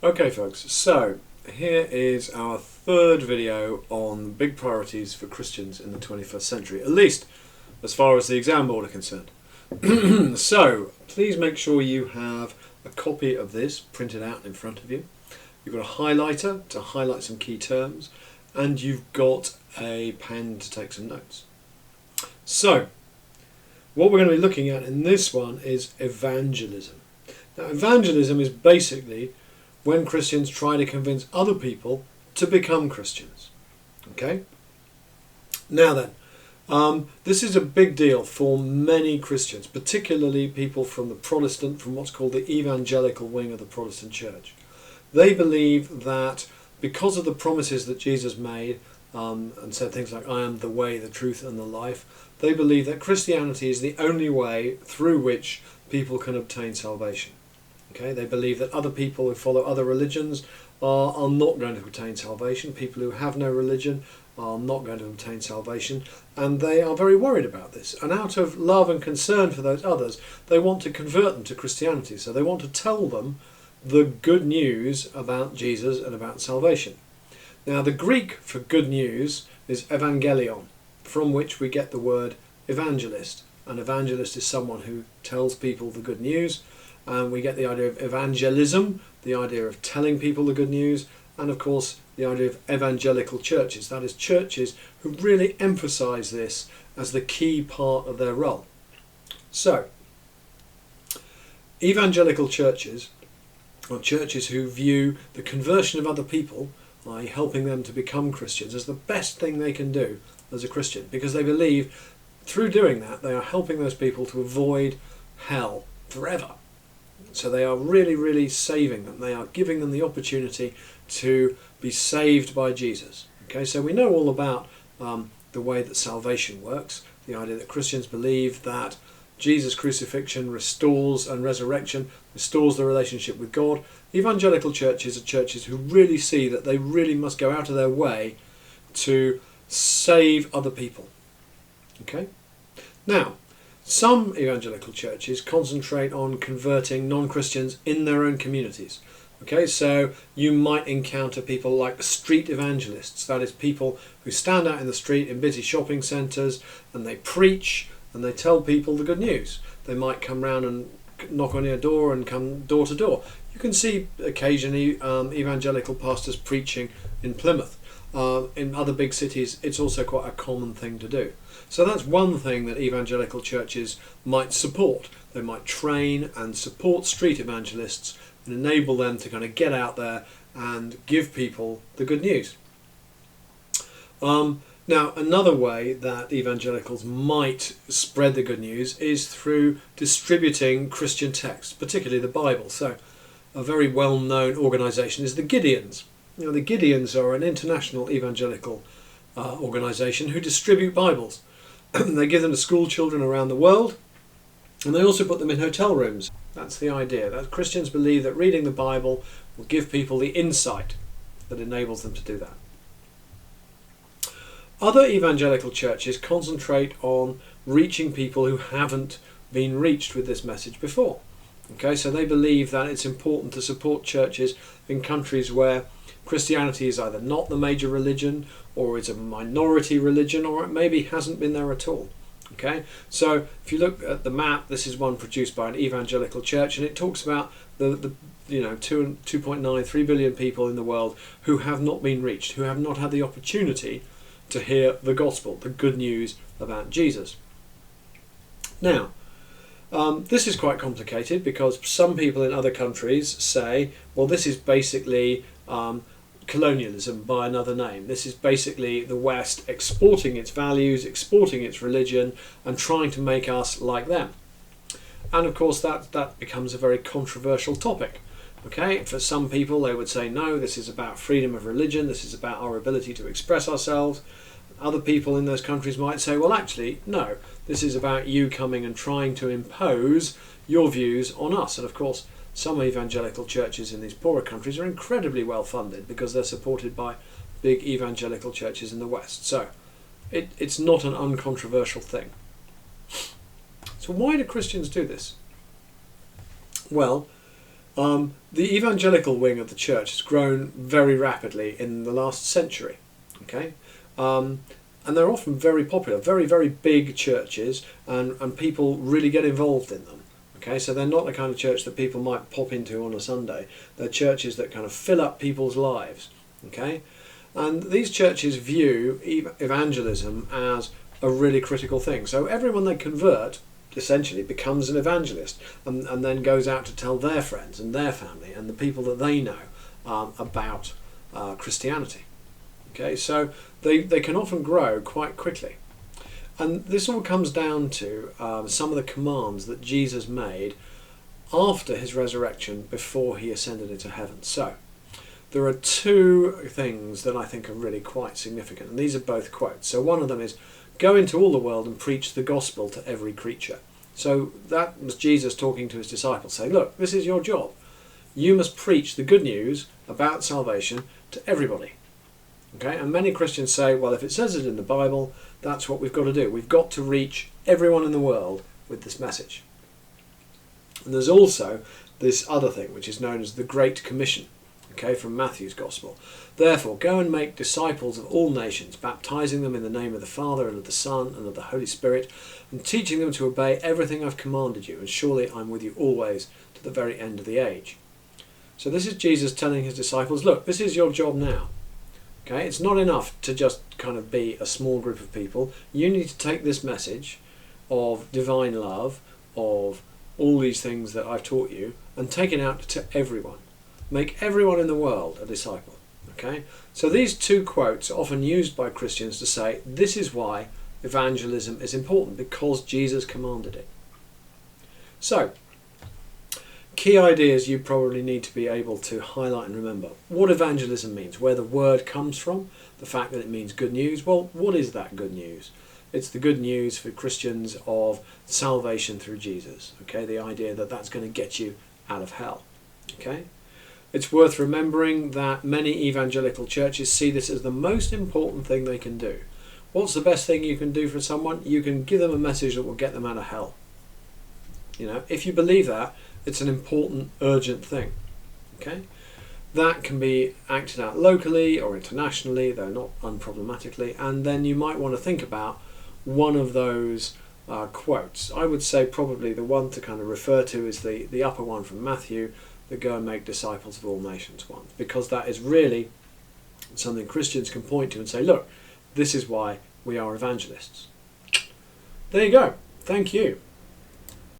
Okay folks, so here is our third video on big priorities for Christians in the 21st century, at least as far as the exam board are concerned. So please make sure you have a copy of this printed out in front of you. You've got a highlighter to highlight some key terms, and you've got a pen to take some notes. So what we're going to be looking at in this one is evangelism. Now, evangelism is basically when Christians try to convince other people to become Christians. Okay? Now then, this is a big deal for many Christians, particularly people from what's called the evangelical wing of the Protestant Church. They believe that because of the promises that Jesus made, and said things like, I am the way, the truth and the life, they believe that Christianity is the only way through which people can obtain salvation. Okay, they believe that other people who follow other religions are not going to obtain salvation. People who have no religion are not going to obtain salvation, and they are very worried about this. And out of love and concern for those others, they want to convert them to Christianity. So they want to tell them the good news about Jesus and about salvation. Now, the Greek for good news is evangelion, from which we get the word evangelist. An evangelist is someone who tells people the good news. And we get the idea of evangelism, the idea of telling people the good news, and of course the idea of evangelical churches, that is churches who really emphasise this as the key part of their role. So, evangelical churches are churches who view the conversion of other people, by helping them to become Christians, as the best thing they can do as a Christian, because they believe through doing that they are helping those people to avoid hell forever. So they are really, really saving them. They are giving them the opportunity to be saved by Jesus. Okay, so we know all about the way that salvation works, the idea that Christians believe that Jesus' crucifixion restores and resurrection restores the relationship with God. Evangelical churches are churches who really see that they really must go out of their way to save other people. Okay? Now, some evangelical churches concentrate on converting non-Christians in their own communities. Okay, so you might encounter people like street evangelists, that is people who stand out in the street in busy shopping centres and they preach and they tell people the good news. They might come round and knock on your door and come door to door. You can see occasionally evangelical pastors preaching in Plymouth. In other big cities, it's also quite a common thing to do. So that's one thing that evangelical churches might support. They might train and support street evangelists and enable them to kind of get out there and give people the good news. Now, another way that evangelicals might spread the good news is through distributing Christian texts, particularly the Bible. So a very well-known organisation is the Gideons. You know, the Gideons are an international evangelical organisation who distribute Bibles. They give them to school children around the world, and they also put them in hotel rooms. That's the idea, that Christians believe that reading the Bible will give people the insight that enables them to do that. Other evangelical churches concentrate on reaching people who haven't been reached with this message before. Okay, so they believe that it's important to support churches in countries where Christianity is either not the major religion, or it's a minority religion, or it maybe hasn't been there at all. Okay, so if you look at the map, this is one produced by an evangelical church, and it talks about the 2.9, 3 billion people in the world who have not been reached, who have not had the opportunity to hear the gospel, the good news about Jesus. Now, this is quite complicated because some people in other countries say, well, this is basically colonialism by another name. This is basically the West exporting its values, exporting its religion, and trying to make us like them. And of course that becomes a very controversial topic. Okay, for some people they would say, no, this is about freedom of religion, this is about our ability to express ourselves. Other people in those countries might say, well, actually, no, this is about you coming and trying to impose your views on us. And of course, some evangelical churches in these poorer countries are incredibly well funded because they're supported by big evangelical churches in the West. So it's not an uncontroversial thing. So why do Christians do this? Well, The evangelical wing of the church has grown very rapidly in the last century. Okay, and they're often very popular, very, very big churches, and people really get involved in them. Okay, so they're not the kind of church that people might pop into on a Sunday. They're churches that kind of fill up people's lives. Okay, and these churches view evangelism as a really critical thing. So everyone they convert essentially becomes an evangelist, and then goes out to tell their friends and their family and the people that they know about Christianity. Okay, so they can often grow quite quickly. And this all comes down to some of the commands that Jesus made after his resurrection, before he ascended into heaven. So there are two things that I think are really quite significant, and these are both quotes. So one of them is, "Go into all the world and preach the gospel to every creature." So that was Jesus talking to his disciples, saying, look, this is your job. You must preach the good news about salvation to everybody. Okay, and many Christians say, well, if it says it in the Bible, that's what we've got to do. We've got to reach everyone in the world with this message. And there's also this other thing, which is known as the Great Commission, okay, from Matthew's Gospel. "Therefore, go and make disciples of all nations, baptizing them in the name of the Father and of the Son and of the Holy Spirit, and teaching them to obey everything I've commanded you, and surely I'm with you always to the very end of the age." So this is Jesus telling his disciples, look, this is your job now. Okay, it's not enough to just kind of be a small group of people. You need to take this message of divine love, of all these things that I've taught you, and take it out to everyone. Make everyone in the world a disciple. Okay, so these two quotes are often used by Christians to say this is why evangelism is important, because Jesus commanded it. So, key ideas you probably need to be able to highlight and remember. What evangelism means, where the word comes from, the fact that it means good news. Well, what is that good news? It's the good news for Christians of salvation through Jesus. Okay, the idea that that's going to get you out of hell. Okay, it's worth remembering that many evangelical churches see this as the most important thing they can do. What's the best thing you can do for someone? You can give them a message that will get them out of hell. You know, if you believe that, it's an important, urgent thing. Okay, that can be acted out locally or internationally, though not unproblematically. And then you might want to think about one of those quotes. I would say probably the one to kind of refer to is the upper one from Matthew, the "Go and make disciples of all nations" one, because that is really something Christians can point to and say, look, this is why we are evangelists. There you go. Thank you.